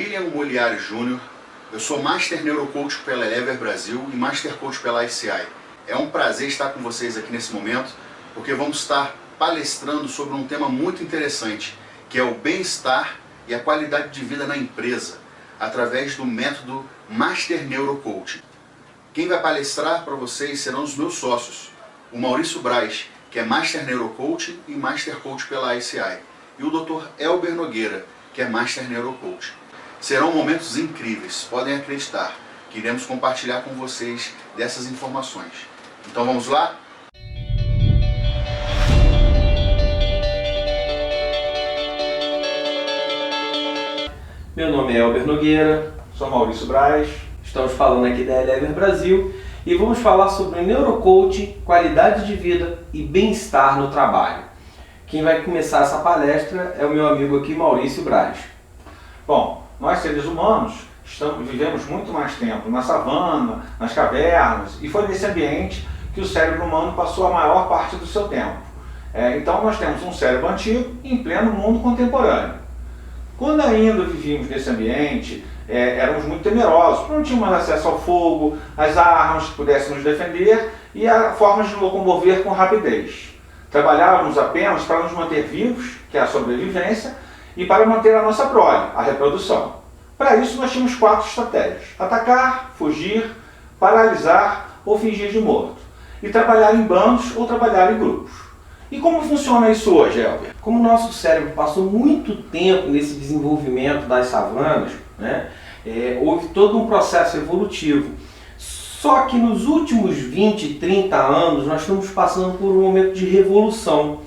William Moliari Júnior, eu sou Master Neurocoach pela Elever Brasil e Master Coach pela ICI. É um prazer estar com vocês aqui nesse momento, porque vamos estar palestrando sobre um tema muito interessante, que é o bem-estar e a qualidade de vida na empresa, através do método Master Neurocoach. Quem vai palestrar para vocês serão os meus sócios, o Maurício Braz, que é Master Neurocoach e Master Coach pela ICI, e o Dr. Elber Nogueira, que é Master Neurocoach. Serão momentos incríveis, podem acreditar, que iremos compartilhar com vocês dessas informações. Então vamos lá? Meu nome é Elber Nogueira, sou Maurício Braz, estamos falando aqui da Elever Brasil e vamos falar sobre neurocoaching, qualidade de vida e bem-estar no trabalho. Quem vai começar essa palestra é o meu amigo aqui, Maurício Braz. Bom, nós seres humanos vivemos muito mais tempo na savana, nas cavernas, e foi nesse ambiente que o cérebro humano passou a maior parte do seu tempo. Então nós temos um cérebro antigo em pleno mundo contemporâneo. Quando ainda vivíamos nesse ambiente, éramos muito temerosos, não tínhamos acesso ao fogo, às armas que pudéssemos defender e a formas de locomover com rapidez. Trabalhávamos apenas para nos manter vivos, que é a sobrevivência, e para manter a nossa prole, a reprodução. Para isso nós tínhamos 4 estratégias: atacar, fugir, paralisar ou fingir de morto. E trabalhar em bandos ou trabalhar em grupos. E como funciona isso hoje, Elber? Como o nosso cérebro passou muito tempo nesse desenvolvimento das savanas, houve todo um processo evolutivo. Só que nos últimos 20, 30 anos nós estamos passando por um momento de revolução.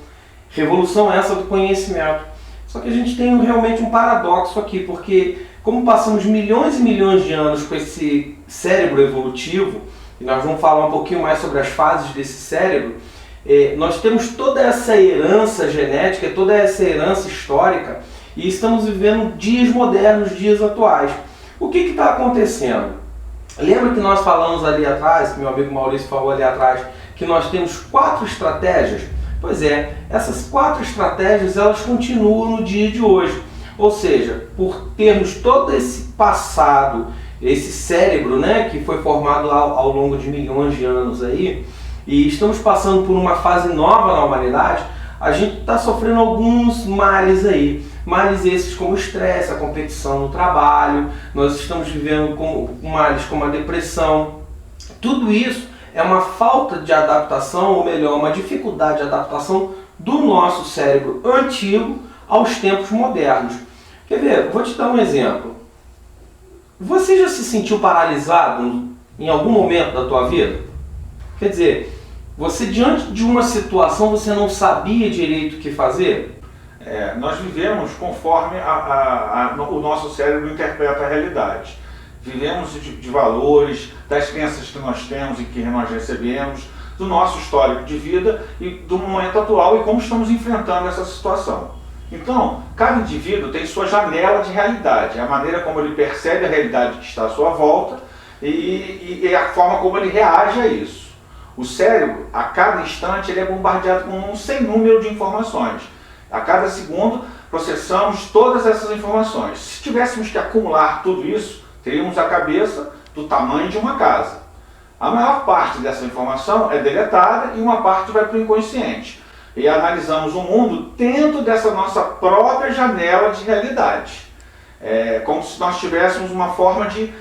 Revolução essa do conhecimento. Só que a gente tem realmente um paradoxo aqui, porque como passamos milhões e milhões de anos com esse cérebro evolutivo, e nós vamos falar um pouquinho mais sobre as fases desse cérebro, nós temos toda essa herança genética, toda essa herança histórica, e estamos vivendo dias modernos, dias atuais. O que está acontecendo? Lembra que nós falamos ali atrás, que meu amigo Maurício falou ali atrás, que nós temos 4 estratégias? Pois é, essas 4 estratégias elas continuam no dia de hoje. Ou seja, por termos todo esse passado, esse cérebro, que foi formado ao longo de milhões de anos aí, e estamos passando por uma fase nova na humanidade, a gente está sofrendo alguns males aí. Males esses como o estresse, a competição no trabalho, nós estamos vivendo com males como a depressão. Tudo isso é uma falta de adaptação, ou melhor, uma dificuldade de adaptação do nosso cérebro antigo aos tempos modernos. Quer ver? Vou te dar um exemplo. Você já se sentiu paralisado em algum momento da tua vida? Quer dizer, você diante de uma situação você não sabia direito o que fazer? Nós vivemos conforme o nosso cérebro interpreta a realidade. Vivemos de valores, das crenças que nós temos e que nós recebemos, do nosso histórico de vida e do momento atual e como estamos enfrentando essa situação. Então, cada indivíduo tem sua janela de realidade, a maneira como ele percebe a realidade que está à sua volta e a forma como ele reage a isso. O cérebro, a cada instante, ele é bombardeado com um sem número de informações. A cada segundo, processamos todas essas informações. Se tivéssemos que acumular tudo isso, teríamos a cabeça do tamanho de uma casa. A maior parte dessa informação é deletada e uma parte vai para o inconsciente. E analisamos o mundo dentro dessa nossa própria janela de realidade. Como se nós tivéssemos uma forma de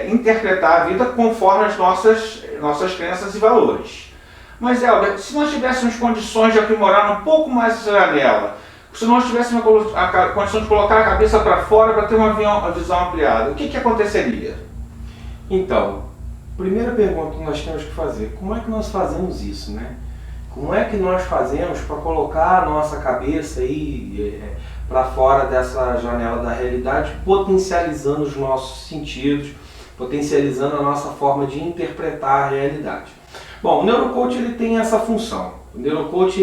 interpretar a vida conforme as nossas crenças e valores. Mas, Elber, se nós tivéssemos condições de aprimorar um pouco mais essa janela, se nós tivéssemos a condição de colocar a cabeça para fora para ter uma visão ampliada, o que aconteceria? Então, primeira pergunta que nós temos que fazer: como é que nós fazemos isso, Como é que nós fazemos para colocar a nossa cabeça aí para fora dessa janela da realidade, potencializando os nossos sentidos, potencializando a nossa forma de interpretar a realidade? Bom, o neurocoach ele tem essa função. O neurocoach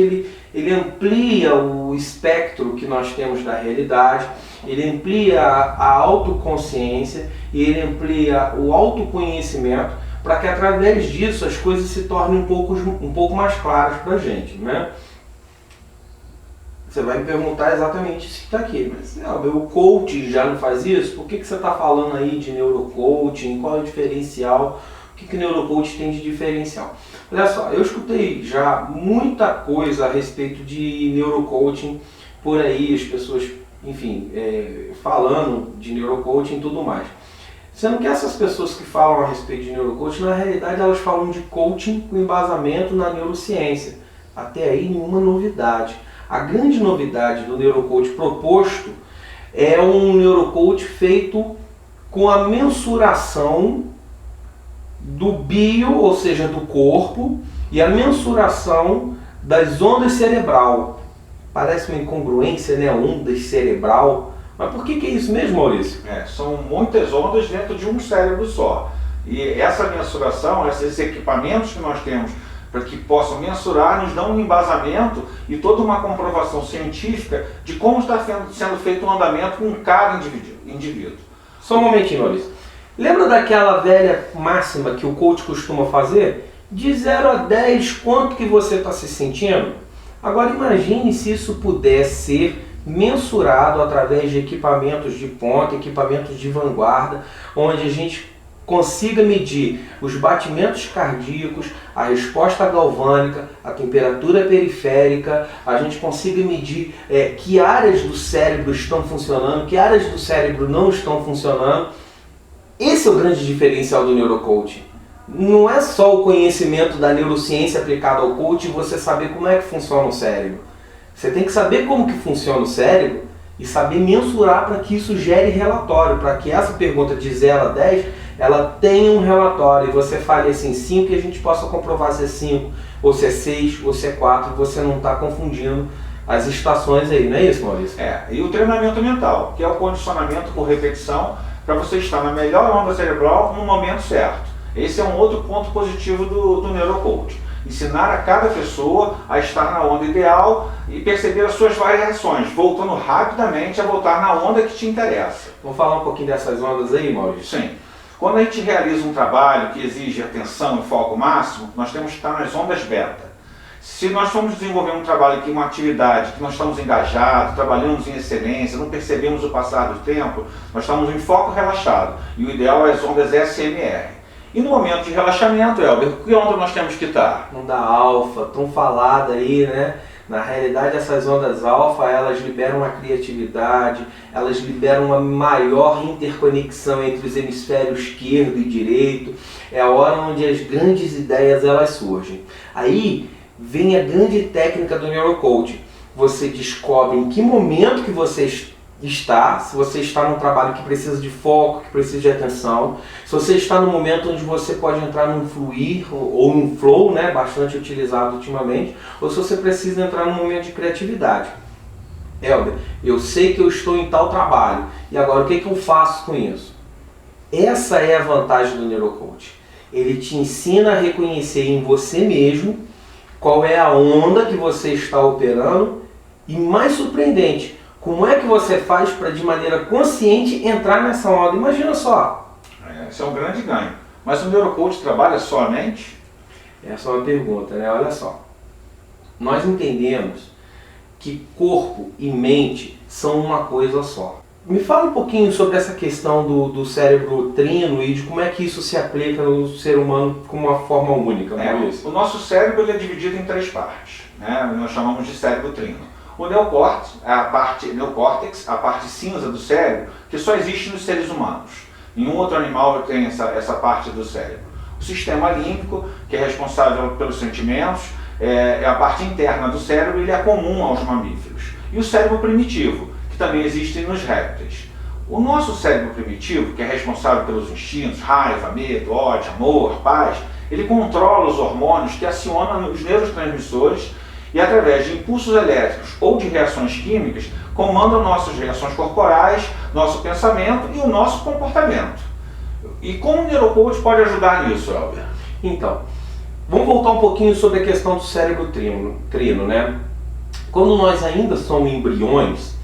ele amplia o espectro que nós temos da realidade, ele amplia a autoconsciência e ele amplia o autoconhecimento para que através disso as coisas se tornem um pouco mais claras para a gente, Você vai me perguntar exatamente isso que está aqui, mas o coaching já não faz isso? Por que você está falando aí de neurocoaching? Qual é o diferencial? O que o neurocoaching tem de diferencial? Olha só, eu escutei já muita coisa a respeito de neurocoaching por aí, as pessoas, enfim, falando de neurocoaching e tudo mais. Sendo que essas pessoas que falam a respeito de neurocoaching, na realidade elas falam de coaching com embasamento na neurociência. Até aí nenhuma novidade. A grande novidade do neurocoach proposto é um neurocoach feito com a mensuração do bio, ou seja, do corpo, e a mensuração das ondas cerebral. Parece uma incongruência, né? Ondas cerebral. Mas por que é isso mesmo, Maurício? São muitas ondas dentro de um cérebro só. E essa mensuração, esses equipamentos que nós temos para que possam mensurar, nos dão um embasamento e toda uma comprovação científica de como está sendo feito um andamento com cada indivíduo. Só um momentinho, Maurício. Lembra daquela velha máxima que o coach costuma fazer? De 0 a 10, quanto que você está se sentindo? Agora imagine se isso pudesse ser mensurado através de equipamentos de ponta, equipamentos de vanguarda, onde a gente consiga medir os batimentos cardíacos, a resposta galvânica, a temperatura periférica, a gente consiga medir que áreas do cérebro estão funcionando, que áreas do cérebro não estão funcionando. Esse é o grande diferencial do neurocoaching. Não é só o conhecimento da neurociência aplicado ao coaching e você saber como é que funciona o cérebro. Você tem que saber como que funciona o cérebro e saber mensurar para que isso gere relatório, para que essa pergunta de 0 a 10, ela tenha um relatório e você fale assim 5 e a gente possa comprovar se é 5, ou se é 6, ou se é 4, e você não está confundindo as estações aí, não é isso, Maurício? E o treinamento mental, que é o condicionamento por repetição para você estar na melhor onda cerebral no momento certo. Esse é um outro ponto positivo do neurocoach. Ensinar a cada pessoa a estar na onda ideal e perceber as suas variações, voltando rapidamente a voltar na onda que te interessa. Vamos falar um pouquinho dessas ondas aí, Maurício? Sim. Quando a gente realiza um trabalho que exige atenção e foco máximo, nós temos que estar nas ondas beta. Se nós formos desenvolver um trabalho aqui, uma atividade que nós estamos engajados, trabalhamos em excelência, não percebemos o passar do tempo, nós estamos em foco relaxado. E o ideal é as ondas SMR. E no momento de relaxamento, Elber, que onda nós temos que estar? Onda alfa, tão falada aí, né? Na realidade, essas ondas alfa, elas liberam a criatividade, elas liberam uma maior interconexão entre os hemisférios esquerdo e direito. É a hora onde as grandes ideias elas surgem. Aí vem a grande técnica do neurocoaching. Você descobre em que momento que você está, se você está num trabalho que precisa de foco, que precisa de atenção, se você está no momento onde você pode entrar num fluir ou num flow, né, bastante utilizado ultimamente, ou se você precisa entrar num momento de criatividade. Elber, eu sei que eu estou em tal trabalho, e agora o que eu faço com isso? Essa é a vantagem do neurocoach. Ele te ensina a reconhecer em você mesmo qual é a onda que você está operando e, mais surpreendente, como é que você faz para, de maneira consciente, entrar nessa onda? Imagina só. Esse é um grande ganho. Mas o neurocoach trabalha só a mente? Essa é uma pergunta, né? Olha só. Nós entendemos que corpo e mente são uma coisa só. Me fala um pouquinho sobre essa questão do cérebro trino e de como é que isso se aplica no ser humano como uma forma única. O nosso cérebro ele é dividido em 3 partes, né? Nós chamamos de cérebro trino. O neocórtex, a parte cinza do cérebro, que só existe nos seres humanos. Nenhum outro animal tem essa parte do cérebro. O sistema límbico, que é responsável pelos sentimentos, é a parte interna do cérebro e ele é comum aos mamíferos. E o cérebro primitivo, que também existe nos répteis. O nosso cérebro primitivo, que é responsável pelos instintos, raiva, medo, ódio, amor, paz, ele controla os hormônios que acionam os neurotransmissores e, através de impulsos elétricos ou de reações químicas, comandam nossas reações corporais, nosso pensamento e o nosso comportamento. E como o neurocoach pode ajudar nisso, Elber? Então, vamos voltar um pouquinho sobre a questão do cérebro trino, né? Quando nós ainda somos embriões,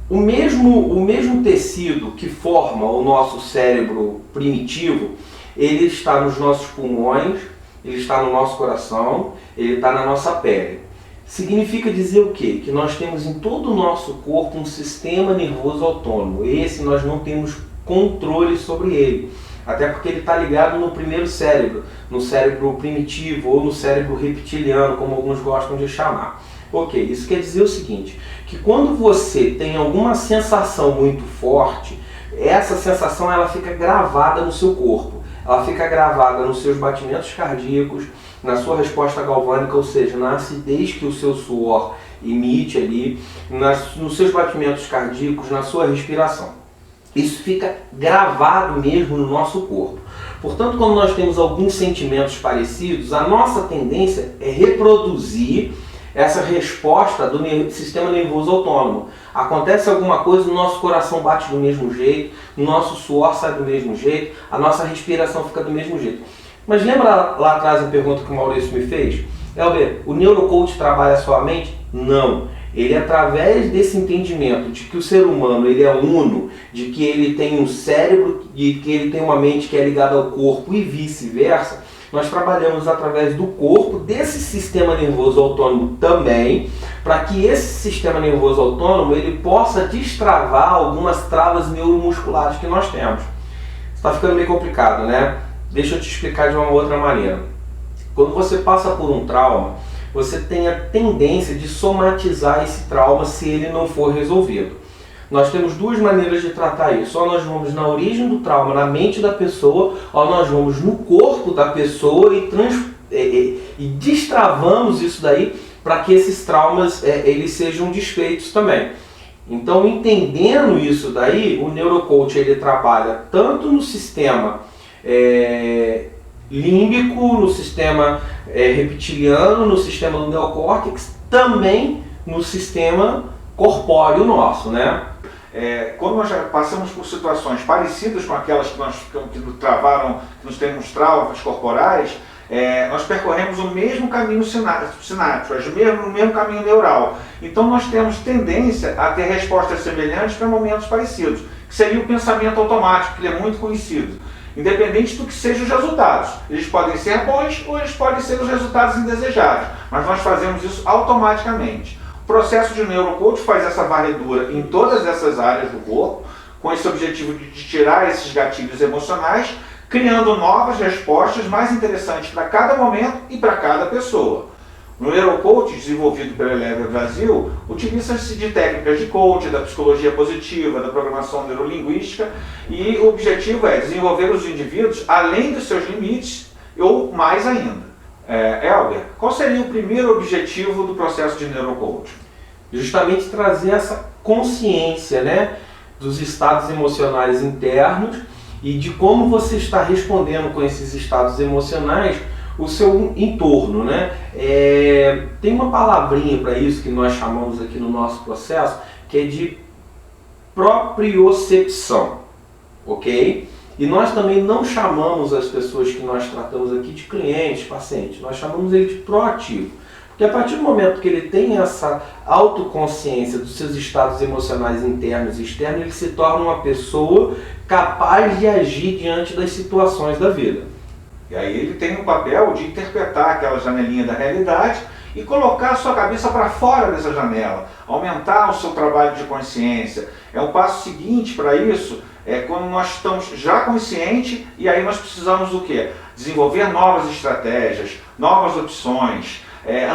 o mesmo tecido que forma o nosso cérebro primitivo, ele está nos nossos pulmões ele está no nosso coração, ele está na nossa pele. Significa dizer o quê? Que nós temos em todo o nosso corpo um sistema nervoso autônomo. Esse nós não temos controle sobre ele. Até porque ele está ligado no primeiro cérebro, no cérebro primitivo ou no cérebro reptiliano, como alguns gostam de chamar. Ok, isso quer dizer o seguinte, que quando você tem alguma sensação muito forte, essa sensação ela fica gravada no seu corpo. Ela fica gravada nos seus batimentos cardíacos, na sua resposta galvânica, ou seja, na acidez que o seu suor emite ali, nos seus batimentos cardíacos, na sua respiração. Isso fica gravado mesmo no nosso corpo. Portanto, quando nós temos alguns sentimentos parecidos, a nossa tendência é reproduzir essa resposta do sistema nervoso autônomo. Acontece alguma coisa, o nosso coração bate do mesmo jeito, o nosso suor sai do mesmo jeito, a nossa respiração fica do mesmo jeito. Mas lembra lá atrás a pergunta que o Maurício me fez? Elber, o neurocoach trabalha a sua mente? Não. Ele, através desse entendimento de que o ser humano ele é uno, de que ele tem um cérebro e que ele tem uma mente que é ligada ao corpo e vice-versa, nós trabalhamos através do corpo, desse sistema nervoso autônomo também, para que esse sistema nervoso autônomo ele possa destravar algumas travas neuromusculares que nós temos. Está ficando meio complicado, né? Deixa eu te explicar de uma outra maneira. Quando você passa por um trauma, você tem a tendência de somatizar esse trauma se ele não for resolvido. Nós temos duas maneiras de tratar isso. Ou nós vamos na origem do trauma, na mente da pessoa, ou nós vamos no corpo da pessoa e destravamos isso daí para que esses traumas eles sejam desfeitos também. Então, entendendo isso daí, o neurocoach ele trabalha tanto no sistema límbico, no sistema reptiliano, no sistema do neocórtex, também no sistema corpóreo nosso, né? Quando nós já passamos por situações parecidas com aquelas que travaram, que nos temos traumas corporais, nós percorremos o mesmo caminho sináptico, o mesmo caminho neural. Então nós temos tendência a ter respostas semelhantes para momentos parecidos, que seria o pensamento automático, que ele é muito conhecido. Independente do que sejam os resultados. Eles podem ser bons ou eles podem ser os resultados indesejados, mas nós fazemos isso automaticamente. O processo de neurocoach faz essa varredura em todas essas áreas do corpo, com esse objetivo de tirar esses gatilhos emocionais, criando novas respostas mais interessantes para cada momento e para cada pessoa. No neurocoach, desenvolvido pela Elever Brasil, utiliza-se de técnicas de coaching, da psicologia positiva, da programação neurolinguística, e o objetivo é desenvolver os indivíduos além dos seus limites ou mais ainda. Elber, qual seria o primeiro objetivo do processo de neurocoaching? Justamente trazer essa consciência, né, dos estados emocionais internos e de como você está respondendo com esses estados emocionais o seu entorno, né? Tem uma palavrinha para isso que nós chamamos aqui no nosso processo, que é de propriocepção, ok? E nós também não chamamos as pessoas que nós tratamos aqui de clientes, pacientes, nós chamamos ele de proativo. Porque a partir do momento que ele tem essa autoconsciência dos seus estados emocionais internos e externos, ele se torna uma pessoa capaz de agir diante das situações da vida. E aí ele tem o papel de interpretar aquela janelinha da realidade e colocar a sua cabeça para fora dessa janela, aumentar o seu trabalho de consciência. O passo seguinte para isso quando nós estamos já conscientes e aí nós precisamos do quê? Desenvolver novas estratégias, novas opções,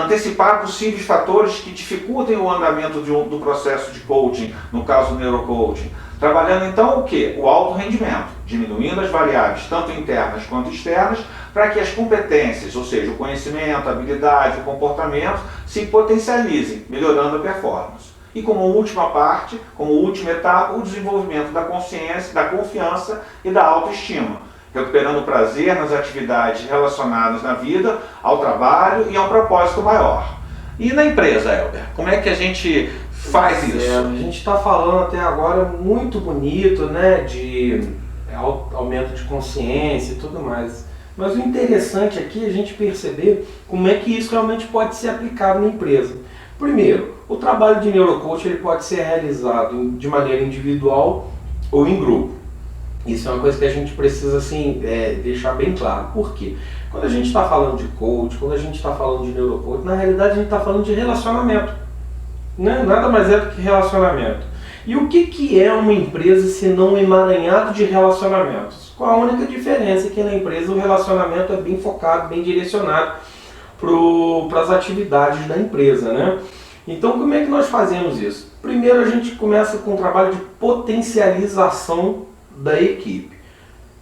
antecipar possíveis fatores que dificultem o andamento do processo de coaching, no caso do neurocoaching. Trabalhando então o quê? O alto rendimento, diminuindo as variáveis, tanto internas quanto externas, para que as competências, ou seja, o conhecimento, a habilidade, o comportamento, se potencializem, melhorando a performance. E como última parte, como última etapa, o desenvolvimento da consciência, da confiança e da autoestima, recuperando o prazer nas atividades relacionadas na vida, ao trabalho e a um propósito maior. E na empresa, Elber, como é que a gente faz isso? A gente está falando até agora muito bonito, né, de aumento de consciência e tudo mais. Mas o interessante aqui é a gente perceber como é que isso realmente pode ser aplicado na empresa. Primeiro, o trabalho de neurocoach ele pode ser realizado de maneira individual ou em grupo. Isso é uma coisa que a gente precisa assim, deixar bem claro. Por quê? Quando a gente está falando de coach, quando a gente está falando de neurocoach, na realidade a gente está falando de relacionamento. Né? Nada mais é do que relacionamento. E o que é uma empresa se não um emaranhado de relacionamentos? Com a única diferença que na empresa o relacionamento é bem focado, bem direcionado para as atividades da empresa. Né? Então como é que nós fazemos isso? Primeiro a gente começa com um trabalho de potencialização da equipe.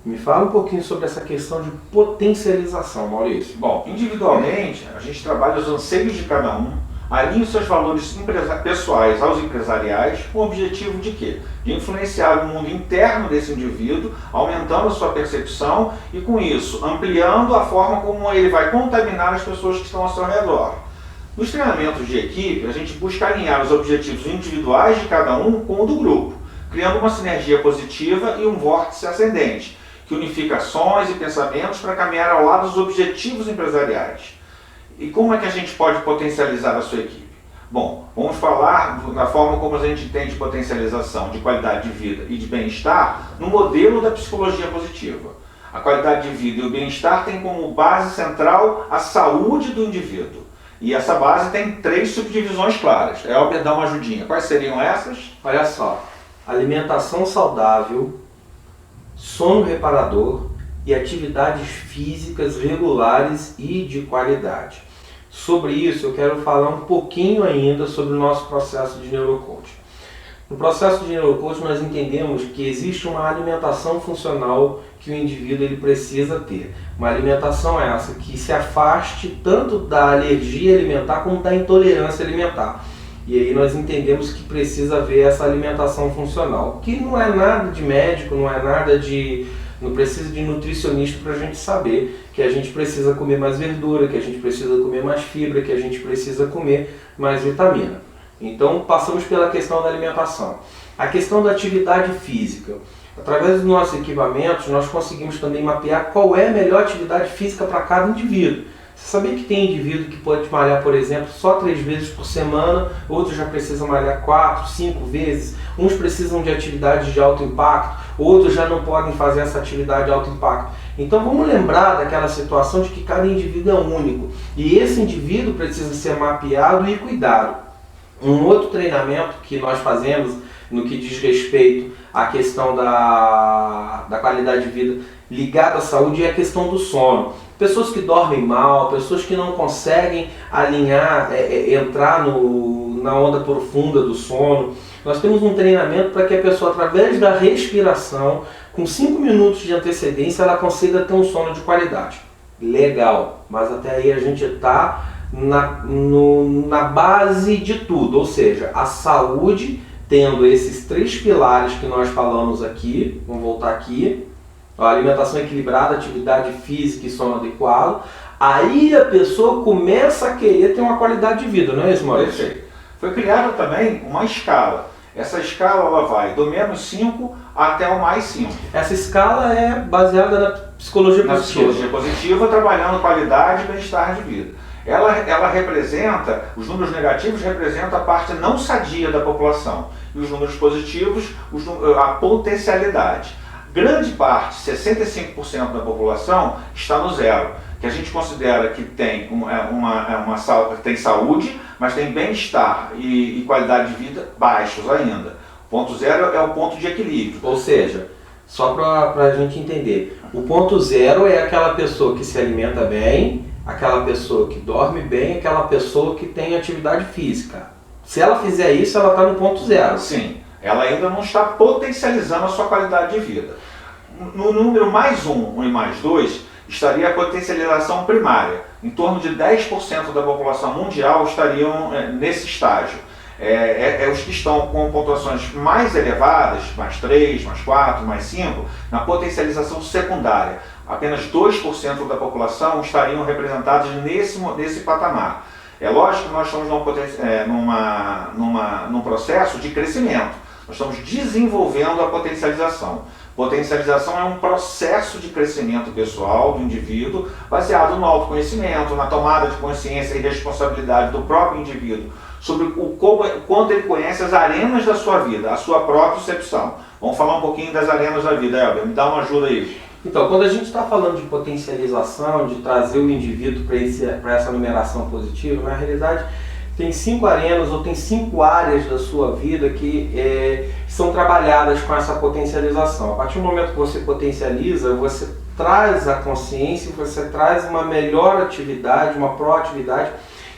Me fala um pouquinho sobre essa questão de potencialização, Maurício. Bom, individualmente a gente trabalha os anseios de cada um, alinha os seus valores pessoais aos empresariais, com o objetivo de quê? De influenciar o mundo interno desse indivíduo, aumentando a sua percepção e com isso ampliando a forma como ele vai contaminar as pessoas que estão ao seu redor. Nos treinamentos de equipe, a gente busca alinhar os objetivos individuais de cada um com o do grupo, criando uma sinergia positiva e um vórtice ascendente, que unifica ações e pensamentos para caminhar ao lado dos objetivos empresariais. E como é que a gente pode potencializar a sua equipe? Bom, vamos falar da forma como a gente entende potencialização de qualidade de vida e de bem-estar no modelo da psicologia positiva. A qualidade de vida e o bem-estar têm como base central a saúde do indivíduo. E essa base tem 3 subdivisões claras. Elber, dá uma ajudinha. Quais seriam essas? Olha só, alimentação saudável, sono reparador e atividades físicas regulares e de qualidade. Sobre isso eu quero falar um pouquinho ainda sobre o nosso processo de neurocoaching. No processo de neurocoaching nós entendemos que existe uma alimentação funcional que o indivíduo ele precisa ter. Uma alimentação essa que se afaste tanto da alergia alimentar como da intolerância alimentar. E aí nós entendemos que precisa haver essa alimentação funcional, que não é nada de médico, não precisa de nutricionista para a gente saber que a gente precisa comer mais verdura, que a gente precisa comer mais fibra, que a gente precisa comer mais vitamina. Então passamos pela questão da alimentação. A questão da atividade física. Através dos nossos equipamentos nós conseguimos também mapear qual é a melhor atividade física para cada indivíduo. Você sabia que tem indivíduo que pode malhar, por exemplo, só 3 vezes por semana, outros já precisam malhar 4, 5 vezes, uns precisam de atividades de alto impacto, outros já não podem fazer essa atividade de alto impacto. Então vamos lembrar daquela situação de que cada indivíduo é único e esse indivíduo precisa ser mapeado e cuidado. Um outro treinamento que nós fazemos no que diz respeito à questão da qualidade de vida ligada à saúde é a questão do sono. Pessoas que dormem mal, pessoas que não conseguem alinhar, entrar na onda profunda do sono. Nós temos um treinamento para que a pessoa, através da respiração, com 5 minutos de antecedência, ela consiga ter um sono de qualidade. Legal, mas até aí a gente está na base de tudo, ou seja, a saúde tendo esses 3 pilares que nós falamos aqui, vamos voltar aqui, a alimentação equilibrada, atividade física e sono adequado, aí a pessoa começa a querer ter uma qualidade de vida, não é isso, Maurício? Perfeito. Foi criada também uma escala. Essa escala ela vai do -5 até o +5. Essa escala é baseada na psicologia positiva. Na psicologia positiva, trabalhando qualidade e bem-estar de vida. Ela representa, os números negativos representam a parte não sadia da população e os números positivos, a potencialidade. Grande parte, 65% da população, está no 0, que a gente considera que tem, tem saúde, mas tem bem-estar e qualidade de vida baixos ainda. O ponto 0 é o ponto de equilíbrio. Ou seja, só para a gente entender, o ponto 0 é aquela pessoa que se alimenta bem, aquela pessoa que dorme bem, aquela pessoa que tem atividade física. Se ela fizer isso, ela está no ponto 0. Sim, ela ainda não está potencializando a sua qualidade de vida. No número +1 e +2 estaria a potencialização primária. Em torno de 10% da população mundial estariam nesse estágio. Os que estão com pontuações mais elevadas, +3, +4, +5, na potencialização secundária. Apenas 2% da população estariam representados nesse patamar. É lógico que nós estamos num processo de crescimento. Nós estamos desenvolvendo a potencialização. Potencialização é um processo de crescimento pessoal do indivíduo baseado no autoconhecimento, na tomada de consciência e responsabilidade do próprio indivíduo sobre quanto ele conhece as arenas da sua vida, a sua própria percepção. Vamos falar um pouquinho das arenas da vida. Elber, me dá uma ajuda aí. Então, quando a gente está falando de potencialização, de trazer o indivíduo para essa numeração positiva, na realidade tem 5 arenas ou tem 5 áreas da sua vida que são trabalhadas com essa potencialização. A partir do momento que você potencializa, você traz a consciência, você traz uma melhor atividade, uma proatividade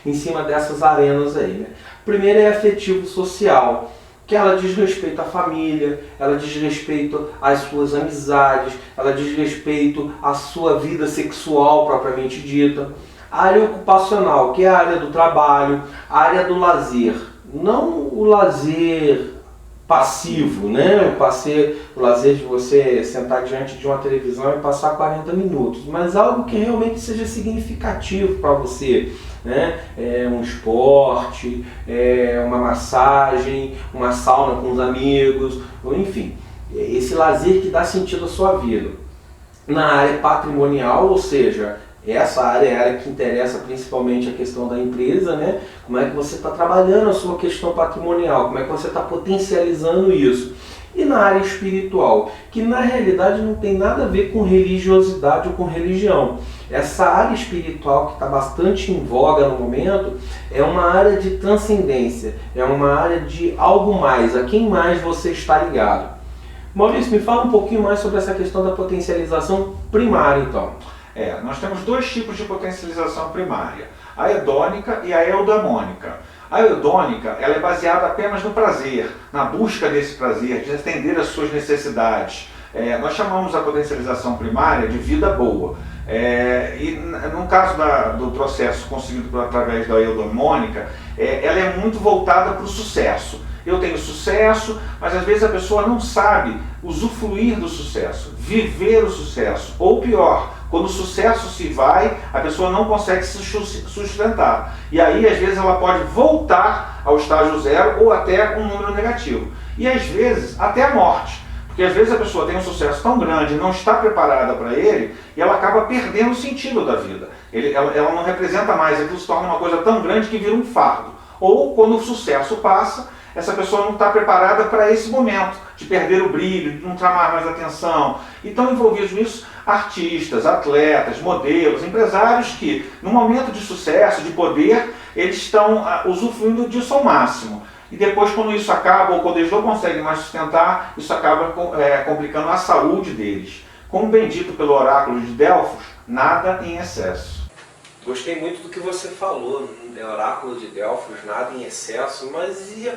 em cima dessas arenas aí, né? Primeiro é afetivo-social, que ela diz respeito à família, ela diz respeito às suas amizades, ela diz respeito à sua vida sexual propriamente dita. A área ocupacional, que é a área do trabalho, a área do lazer, não o lazer passivo, né? O lazer de você sentar diante de uma televisão e passar 40 minutos, mas algo que realmente seja significativo para você, né? Um esporte, uma massagem, uma sauna com os amigos, enfim, esse lazer que dá sentido à sua vida. Na área patrimonial, ou seja, essa área é a área que interessa principalmente a questão da empresa, né? Como é que você está trabalhando a sua questão patrimonial, como é que você está potencializando isso. E na área espiritual, que na realidade não tem nada a ver com religiosidade ou com religião. Essa área espiritual que está bastante em voga no momento é uma área de transcendência, é uma área de algo mais, a quem mais você está ligado. Maurício, me fala um pouquinho mais sobre essa questão da potencialização primária, então. Nós temos 2 tipos de potencialização primária, a hedônica e a eudamônica. A hedônica, ela é baseada apenas no prazer, na busca desse prazer, de atender às suas necessidades. Nós chamamos a potencialização primária de vida boa. E no caso do processo conseguido através da eudamônica, ela é muito voltada para o sucesso. Eu tenho sucesso, mas às vezes a pessoa não sabe usufruir do sucesso, viver o sucesso, ou pior, quando o sucesso se vai, a pessoa não consegue se sustentar. E aí, às vezes, ela pode voltar ao estágio 0 ou até um número negativo. E às vezes, até a morte. Porque às vezes a pessoa tem um sucesso tão grande, não está preparada para ele, e ela acaba perdendo o sentido da vida. Ela não representa mais, aquilo se torna uma coisa tão grande que vira um fardo. Ou quando o sucesso passa, essa pessoa não está preparada para esse momento, de perder o brilho, de não chamar mais atenção. E estão envolvidos nisso artistas, atletas, modelos, empresários que, no momento de sucesso, de poder, eles estão usufruindo disso ao máximo. E depois, quando isso acaba, ou quando eles não conseguem mais sustentar, isso acaba complicando a saúde deles. Como bem dito pelo oráculo de Delfos, nada em excesso. Gostei muito do que você falou, né? Oráculo de Delfos, nada em excesso, mas e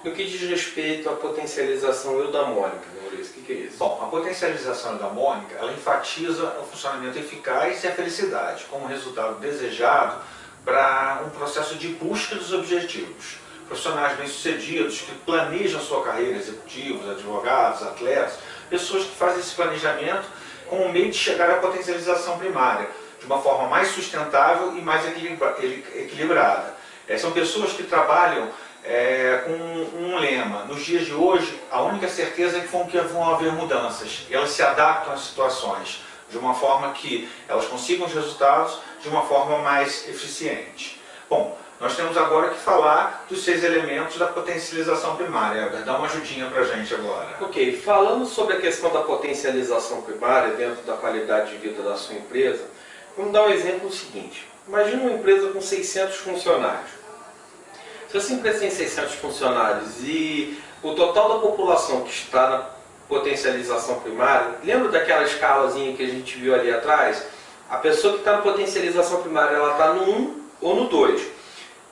no que diz respeito à potencialização eudamônica, Maurício, o que é isso? Bom, a potencialização eudamônica, ela enfatiza o funcionamento eficaz e a felicidade como resultado desejado para um processo de busca dos objetivos. Profissionais bem-sucedidos que planejam sua carreira, executivos, advogados, atletas, pessoas que fazem esse planejamento com o meio de chegar à potencialização primária, de uma forma mais sustentável e mais equilibrada. São pessoas que trabalham com um lema: nos dias de hoje, a única certeza é que vão haver mudanças. E elas se adaptam às situações de uma forma que elas consigam os resultados de uma forma mais eficiente. Bom, nós temos agora que falar dos 6 elementos da potencialização primária. Dá uma ajudinha pra gente agora. Ok, falando sobre a questão da potencialização primária dentro da qualidade de vida da sua empresa, vamos dar um exemplo seguinte. Imagina uma empresa com 600 funcionários. Se essa empresa tem 600 funcionários e o total da população que está na potencialização primária, lembra daquela escalazinha que a gente viu ali atrás? A pessoa que está na potencialização primária, ela está no 1 ou no 2.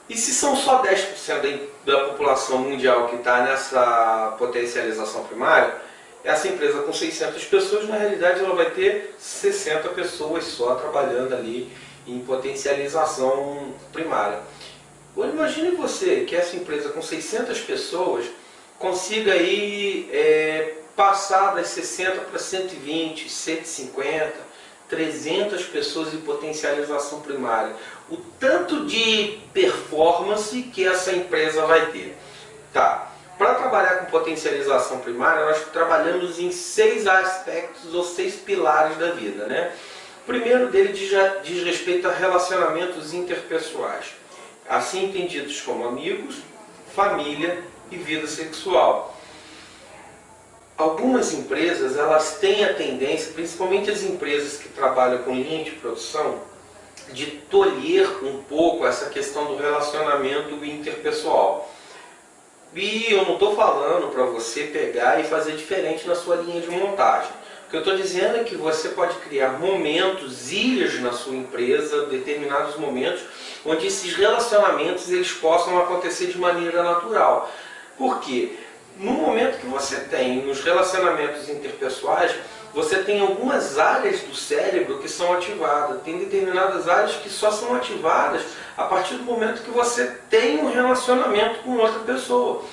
E se são só 10% da população mundial que está nessa potencialização primária, essa empresa com 600 pessoas, na realidade ela vai ter 60 pessoas só trabalhando ali em potencialização primária. Agora imagine você que essa empresa com 600 pessoas consiga aí passar das 60 para 120, 150, 300 pessoas em potencialização primária. O tanto de performance que essa empresa vai ter. Tá. Para trabalhar com potencialização primária, nós trabalhamos em 6 aspectos ou 6 pilares da vida, né? O primeiro dele diz respeito a relacionamentos interpessoais, assim entendidos como amigos, família e vida sexual. Algumas empresas, elas têm a tendência, principalmente as empresas que trabalham com linha de produção, de tolher um pouco essa questão do relacionamento interpessoal. E eu não estou falando para você pegar e fazer diferente na sua linha de montagem. O que eu estou dizendo é que você pode criar momentos, ilhas na sua empresa, determinados momentos, onde esses relacionamentos eles possam acontecer de maneira natural. Por quê? No momento que você tem os relacionamentos interpessoais, você tem algumas áreas do cérebro que são ativadas. Tem determinadas áreas que só são ativadas a partir do momento que você tem um relacionamento com outra pessoa.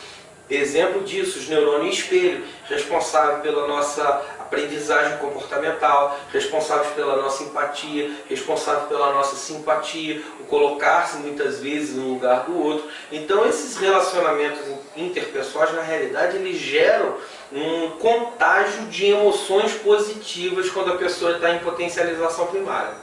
Exemplo disso, os neurônios espelho, responsáveis pela nossa aprendizagem comportamental, responsáveis pela nossa empatia, responsáveis pela nossa simpatia, o colocar-se muitas vezes no lugar do outro. Então esses relacionamentos interpessoais, na realidade, eles geram um contágio de emoções positivas quando a pessoa está em potencialização primária.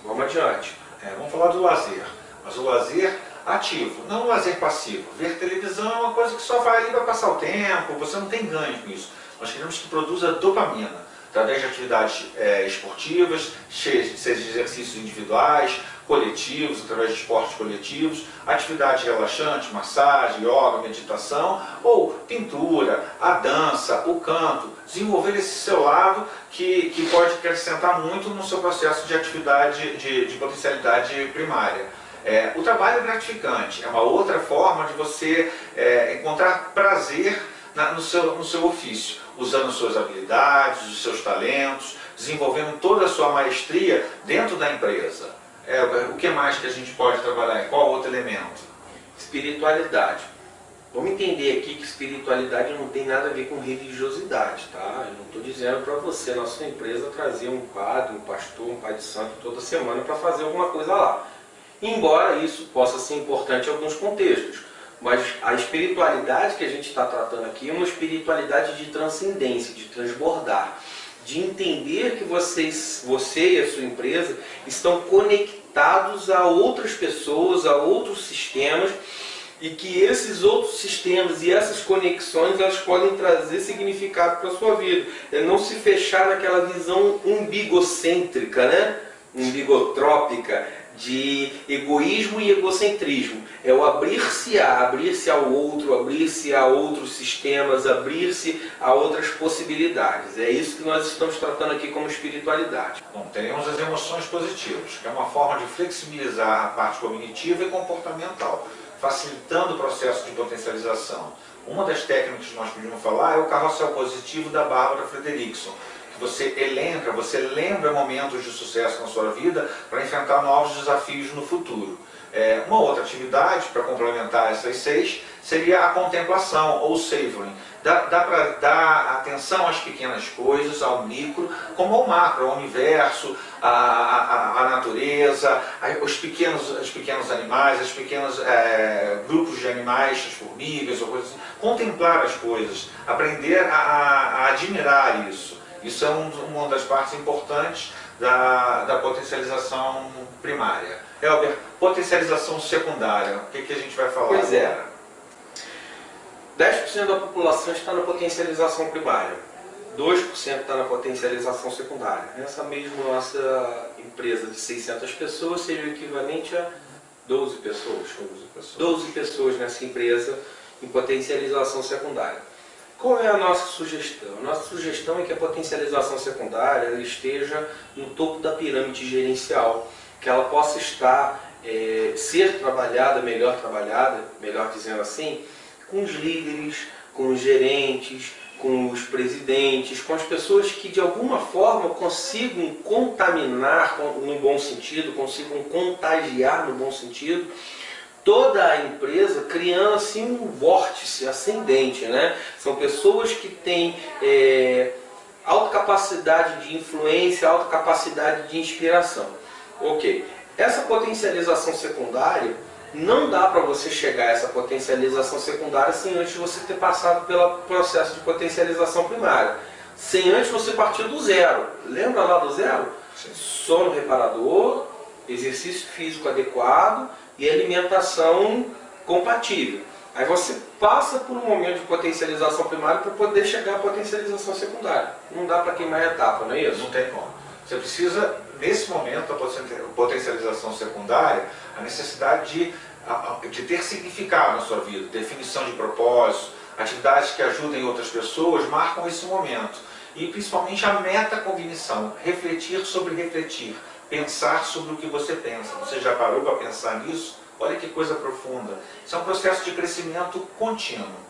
Vamos adiante. Vamos falar do lazer, mas o lazer ativo, não o lazer passivo. Ver televisão é uma coisa que só vai ali para passar o tempo, você não tem ganho com isso. Nós queremos que produza dopamina, através de atividades esportivas, seja exercícios individuais, coletivos, através de esportes coletivos, atividades relaxantes, massagem, yoga, meditação, ou pintura, a dança, o canto, desenvolver esse seu lado que pode acrescentar muito no seu processo de atividade de potencialidade primária. O trabalho gratificante é uma outra forma de você encontrar prazer no seu ofício, usando suas habilidades, os seus talentos, desenvolvendo toda a sua maestria dentro da empresa. O que mais que a gente pode trabalhar? Qual outro elemento? Espiritualidade. Vamos entender aqui que espiritualidade não tem nada a ver com religiosidade, tá? Eu não estou dizendo para você, na sua empresa, trazer um padre, um pastor, um pai de santo toda semana para fazer alguma coisa lá. Embora isso possa ser importante em alguns contextos. Mas a espiritualidade que a gente está tratando aqui é uma espiritualidade de transcendência, de transbordar, de entender que você e a sua empresa estão conectados a outras pessoas, a outros sistemas, e que esses outros sistemas e essas conexões elas podem trazer significado para a sua vida. É não se fechar naquela visão umbigocêntrica, né? Umbigotrópica, de egoísmo e egocentrismo. É o abrir-se ao outro, abrir-se a outros sistemas, abrir-se a outras possibilidades. É isso que nós estamos tratando aqui como espiritualidade. Bom, temos as emoções positivas, que é uma forma de flexibilizar a parte cognitiva e comportamental, facilitando o processo de potencialização. Uma das técnicas que nós podemos falar é o carrossel positivo da Barbara Fredrickson. Você lembra momentos de sucesso na sua vida para enfrentar novos desafios no futuro. Uma outra atividade para complementar essas 6 seria a contemplação ou savoring. Dá para dar atenção às pequenas coisas, ao micro, como ao macro, ao universo, à natureza, os pequenos animais, os pequenos grupos de animais, as formigas, ou coisas assim. Contemplar as coisas, aprender a admirar isso. Isso é uma das partes importantes da potencialização primária. Elber, potencialização secundária, o que a gente vai falar Pois agora? 10% da população está na potencialização primária, 2% está na potencialização secundária. Essa mesma nossa empresa de 600 pessoas seria o equivalente a 12 pessoas. 12 pessoas nessa empresa em potencialização secundária. Qual é a nossa sugestão? A nossa sugestão é que a potencialização secundária ela esteja no topo da pirâmide gerencial, que ela possa ser trabalhada, melhor dizendo assim, com os líderes, com os gerentes, com os presidentes, com as pessoas que de alguma forma consigam contaminar no bom sentido, consigam contagiar no bom sentido, toda a empresa, criando assim um vórtice ascendente, né? São pessoas que têm alta capacidade de influência, alta capacidade de inspiração. Ok. Essa potencialização secundária Não dá para você chegar a essa potencialização secundária sem antes você ter passado pelo processo de potencialização primária. Sem antes você partir do zero. Lembra lá do zero? Sim. Sono reparador, exercício físico adequado e alimentação compatível. Aí você passa por um momento de potencialização primária para poder chegar à potencialização secundária. Não dá para queimar a etapa, não é isso? Não tem como. Você precisa, nesse momento, a potencialização secundária, a necessidade de ter significado na sua vida, definição de propósito, atividades que ajudem outras pessoas, marcam esse momento. E principalmente a metacognição, refletir sobre refletir, pensar sobre o que você pensa. Você já parou para pensar nisso? Olha que coisa profunda. Isso é um processo de crescimento contínuo.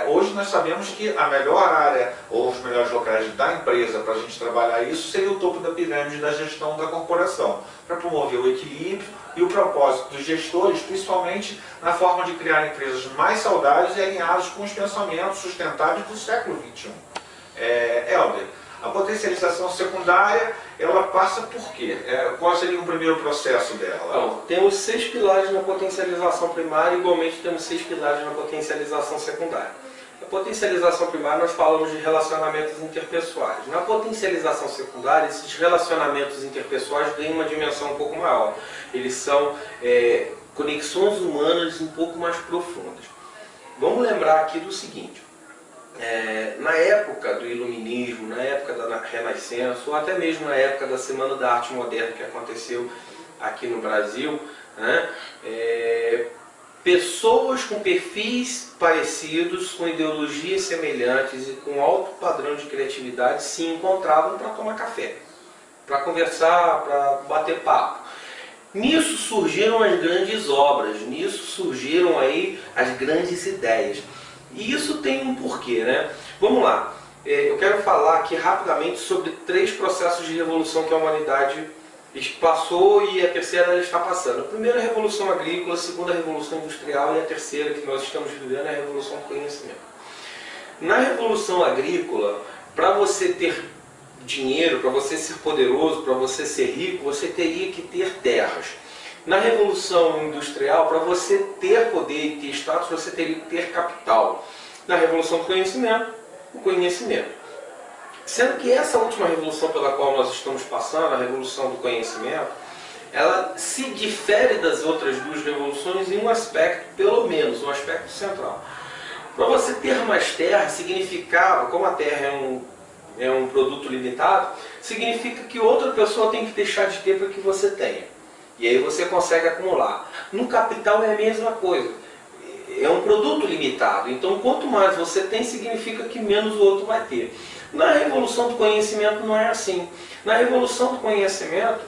Hoje nós sabemos que a melhor área, ou os melhores locais da empresa para a gente trabalhar isso, seria o topo da pirâmide da gestão da corporação, para promover o equilíbrio e o propósito dos gestores, principalmente na forma de criar empresas mais saudáveis e alinhadas com os pensamentos sustentáveis do século XXI. Helder, a potencialização secundária, ela passa por quê? Qual seria o primeiro processo dela? Então, temos 6 pilares na potencialização primária, igualmente temos 6 pilares na potencialização secundária. Na potencialização primária nós falamos de relacionamentos interpessoais. Na potencialização secundária, esses relacionamentos interpessoais ganham uma dimensão um pouco maior. Eles são conexões humanas um pouco mais profundas. Vamos lembrar aqui do seguinte. Na época do Iluminismo, na época da Renascença, ou até mesmo na época da Semana da Arte Moderna que aconteceu aqui no Brasil, né, pessoas com perfis parecidos, com ideologias semelhantes e com alto padrão de criatividade se encontravam para tomar café, para conversar, para bater papo. Nisso surgiram as grandes obras, nisso surgiram aí as grandes ideias. E isso tem um porquê, né? Vamos lá, eu quero falar aqui rapidamente sobre 3 processos de revolução que a humanidade passou e a terceira ela está passando. A primeira é a revolução agrícola, a segunda é a revolução industrial e a terceira que nós estamos vivendo é a revolução do conhecimento. Na revolução agrícola, para você ter dinheiro, para você ser poderoso, para você ser rico, você teria que ter terras. Na revolução industrial, para você ter poder e ter status, você teria que ter capital. Na revolução do conhecimento, o conhecimento. Sendo que essa última revolução pela qual nós estamos passando, a revolução do conhecimento, ela se difere das outras 2 revoluções em um aspecto, pelo menos, um aspecto central. Para você ter mais terra, significava, como a terra é um produto limitado, significa que outra pessoa tem que deixar de ter para que você tenha. E aí você consegue acumular. No capital é a mesma coisa. É um produto limitado. Então, quanto mais você tem, significa que menos o outro vai ter. Na revolução do conhecimento não é assim. Na revolução do conhecimento,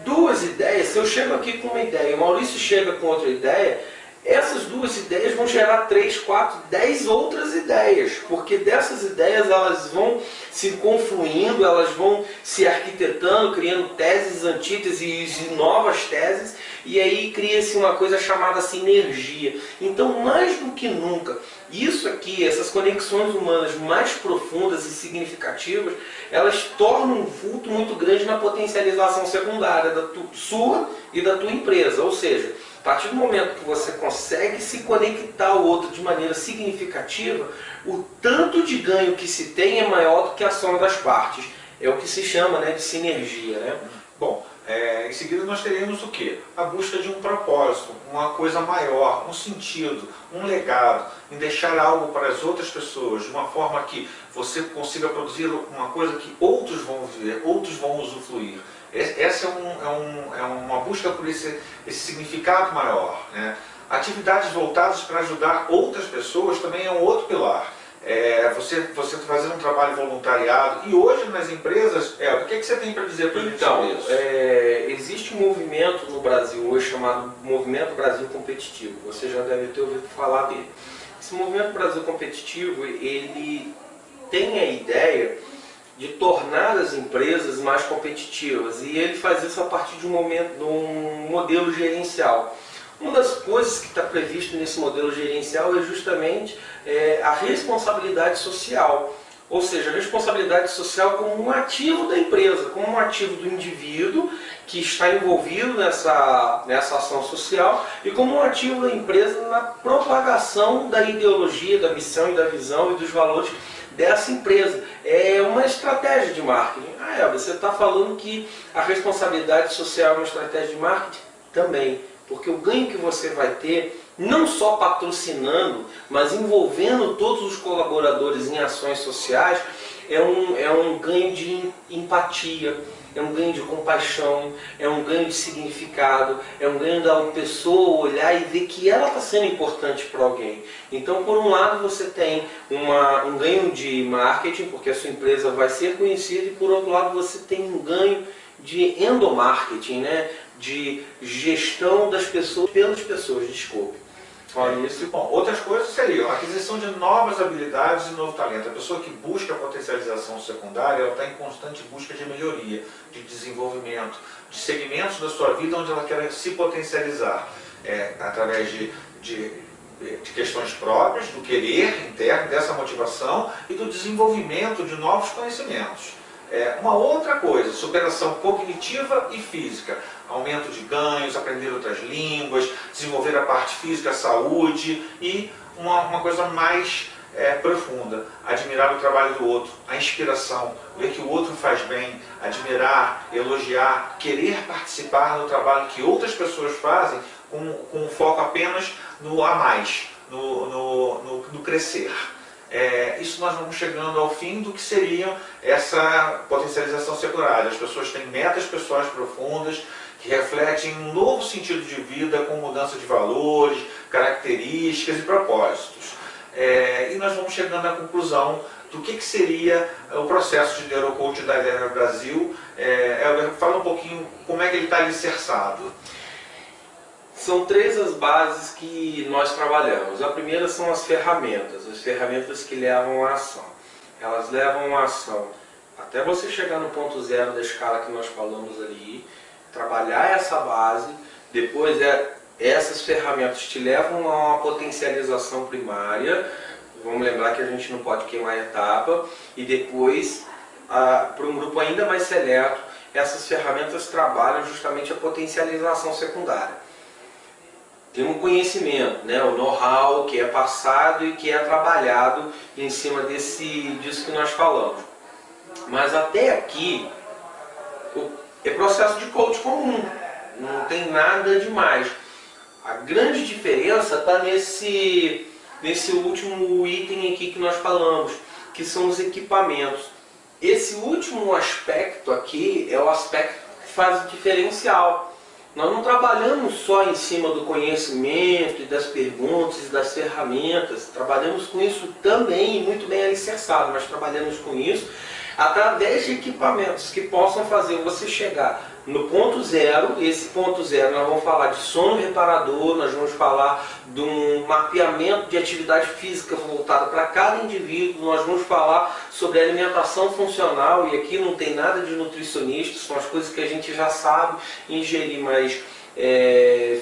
2 ideias, se eu chego aqui com uma ideia e o Maurício chega com outra ideia, essas 2 ideias vão gerar 3, 4, 10 outras ideias, porque dessas ideias elas vão se confluindo, elas vão se arquitetando, criando teses, antíteses e novas teses, e aí cria-se uma coisa chamada sinergia. Então, mais do que nunca, isso aqui, essas conexões humanas mais profundas e significativas, elas tornam um vulto muito grande na potencialização secundária sua e da tua empresa, ou seja, a partir do momento que você consegue se conectar ao outro de maneira significativa, o tanto de ganho que se tem é maior do que a soma das partes. É o que se chama, né, de sinergia. Né? Bom, em seguida nós teremos o quê? A busca de um propósito, uma coisa maior, um sentido, um legado, em deixar algo para as outras pessoas, de uma forma que você consiga produzir uma coisa que outros vão ver, outros vão usufruir. Essa é uma busca por esse significado maior. Né? Atividades voltadas para ajudar outras pessoas também é um outro pilar. Você fazer um trabalho voluntariado. E hoje nas empresas, o que você tem para dizer para a gente sobre isso? Existe um movimento no Brasil hoje chamado Movimento Brasil Competitivo. Você já deve ter ouvido falar dele. Esse Movimento Brasil Competitivo, ele tem a ideia de tornar as empresas mais competitivas, e ele faz isso a partir de um modelo gerencial. Uma das coisas que está previsto nesse modelo gerencial é justamente a responsabilidade social, ou seja, a responsabilidade social como um ativo da empresa, como um ativo do indivíduo que está envolvido nessa ação social e como um ativo da empresa na propagação da ideologia, da missão e da visão e dos valores dessa empresa. É uma estratégia de marketing. Você está falando que a responsabilidade social é uma estratégia de marketing? Também, porque o ganho que você vai ter, não só patrocinando, mas envolvendo todos os colaboradores em ações sociais, é um ganho de empatia, é um ganho de compaixão, é um ganho de significado, é um ganho da pessoa olhar e ver que ela está sendo importante para alguém. Então, por um lado, você tem um ganho de marketing, porque a sua empresa vai ser conhecida, e por outro lado, você tem um ganho de endomarketing, né? De gestão das pessoas pelas pessoas, desculpe. Olha isso. Bom, outras coisas seriam a aquisição de novas habilidades e novo talento. A pessoa que busca a potencialização secundária, ela está em constante busca de melhoria, de desenvolvimento, de segmentos da sua vida onde ela quer se potencializar, através de questões próprias, do querer interno, dessa motivação e do desenvolvimento de novos conhecimentos. Uma outra coisa, superação cognitiva e física, aumento de ganhos, aprender outras línguas, desenvolver a parte física, a saúde e uma coisa mais profunda, admirar o trabalho do outro, a inspiração, ver que o outro faz bem, admirar, elogiar, querer participar do trabalho que outras pessoas fazem com foco apenas no a mais, no crescer. Isso nós vamos chegando ao fim do que seria essa potencialização secundária. As pessoas têm metas pessoais profundas que refletem um novo sentido de vida com mudança de valores, características e propósitos. E nós vamos chegando à conclusão do que seria o processo de Neurocoach da Elever Brasil. Fala um pouquinho como é que ele está alicerçado. São 3 as bases que nós trabalhamos. A primeira são as ferramentas que levam à ação. Elas levam à ação até você chegar no ponto zero da escala que nós falamos ali, trabalhar essa base, depois essas ferramentas te levam a uma potencialização primária, vamos lembrar que a gente não pode queimar a etapa, e depois, para um grupo ainda mais seleto, essas ferramentas trabalham justamente a potencialização secundária. Tem um conhecimento, né, o know-how que é passado e que é trabalhado em cima disso que nós falamos. Mas até aqui é processo de coach comum, não tem nada demais. A grande diferença está nesse último item aqui que nós falamos, que são os equipamentos. Esse último aspecto aqui é o aspecto que faz o diferencial. Nós não trabalhamos só em cima do conhecimento e das perguntas e das ferramentas, trabalhamos com isso também, muito bem alicerçado, mas trabalhamos com isso através de equipamentos que possam fazer você chegar no ponto zero. Esse ponto zero nós vamos falar de sono reparador, nós vamos falar de um mapeamento de atividade física voltada para cada indivíduo, nós vamos falar sobre alimentação funcional, e aqui não tem nada de nutricionista, são as coisas que a gente já sabe: ingerir mais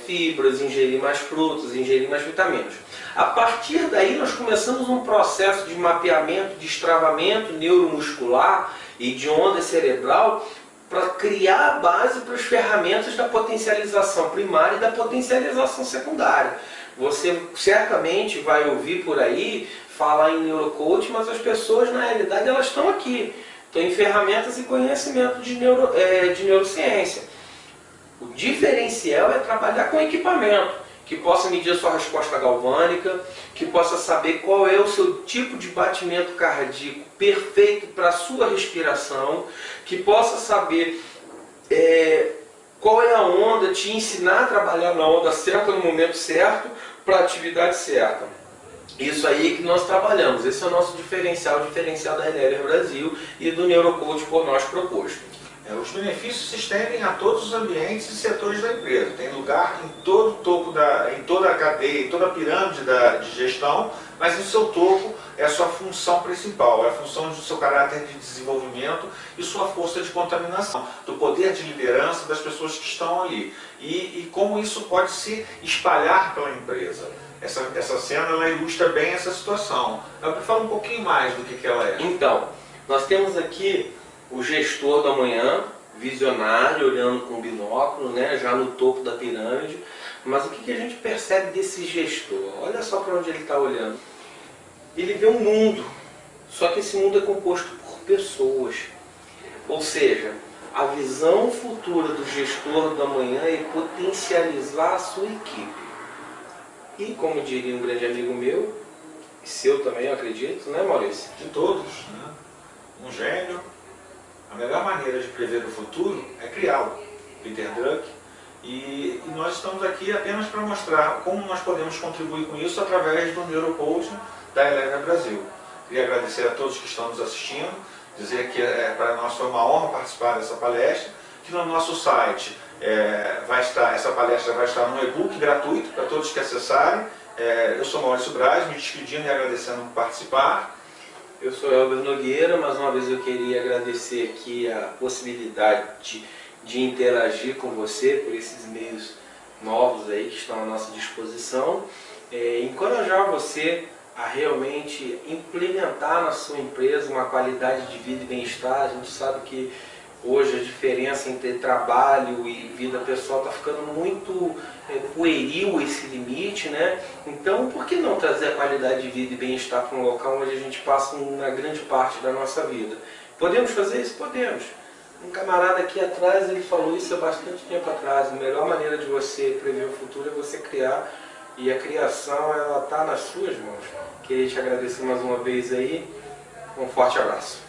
fibras, ingerir mais frutas, ingerir mais vitaminas. A partir daí nós começamos um processo de mapeamento, de destravamento neuromuscular e de onda cerebral para criar a base para as ferramentas da potencialização primária e da potencialização secundária. Você certamente vai ouvir por aí falar em neurocoach, mas as pessoas na realidade elas estão aqui, estão em ferramentas e conhecimento de neurociência. O diferencial é trabalhar com equipamento que possa medir a sua resposta galvânica, que possa saber qual é o seu tipo de batimento cardíaco perfeito para a sua respiração, que possa saber qual é a onda, te ensinar a trabalhar na onda certa, no momento certo, para a atividade certa. Isso aí que nós trabalhamos, esse é o nosso diferencial da Elever Brasil e do Neurocoach por nós proposto. Os benefícios se estendem a todos os ambientes e setores da empresa. Tem lugar em todo o topo, em toda a cadeia, em toda a pirâmide de gestão, mas no seu topo é a sua função principal, é a função do seu caráter de desenvolvimento e sua força de contaminação, do poder de liderança das pessoas que estão ali. E como isso pode se espalhar pela empresa. Essa cena ela ilustra bem essa situação. Fala um pouquinho mais do que ela é. Então, nós temos aqui o gestor da manhã, visionário, olhando com binóculo, né, já no topo da pirâmide. Mas o que a gente percebe desse gestor? Olha só para onde ele está olhando. Ele vê um mundo, só que esse mundo é composto por pessoas. Ou seja, a visão futura do gestor da manhã é potencializar a sua equipe. E como diria um grande amigo meu, e seu também, eu acredito, né, Maurício? De todos, né? Um gênio. A melhor maneira de prever o futuro é criá-lo. Peter Drucker. E nós estamos aqui apenas para mostrar como nós podemos contribuir com isso através do Neurocoaching da Elever Brasil. Queria agradecer a todos que estão nos assistindo, dizer que para nós foi uma honra participar dessa palestra, que no nosso site essa palestra vai estar no e-book gratuito para todos que acessarem. Eu sou Maurício Braz, me despedindo e agradecendo por participar. Eu sou Elber Nogueira, mais uma vez eu queria agradecer aqui a possibilidade de interagir com você por esses meios novos aí que estão à nossa disposição. Encorajar você a realmente implementar na sua empresa uma qualidade de vida e bem-estar. A gente sabe que hoje a diferença entre trabalho e vida pessoal está ficando muito pueril esse limite, né? Então, por que não trazer a qualidade de vida e bem-estar para um local onde a gente passa uma grande parte da nossa vida? Podemos fazer isso? Podemos. Um camarada aqui atrás, ele falou isso há bastante tempo atrás. A melhor maneira de você prever o futuro é você criar, e a criação, ela está nas suas mãos. Queria te agradecer mais uma vez aí. Um forte abraço.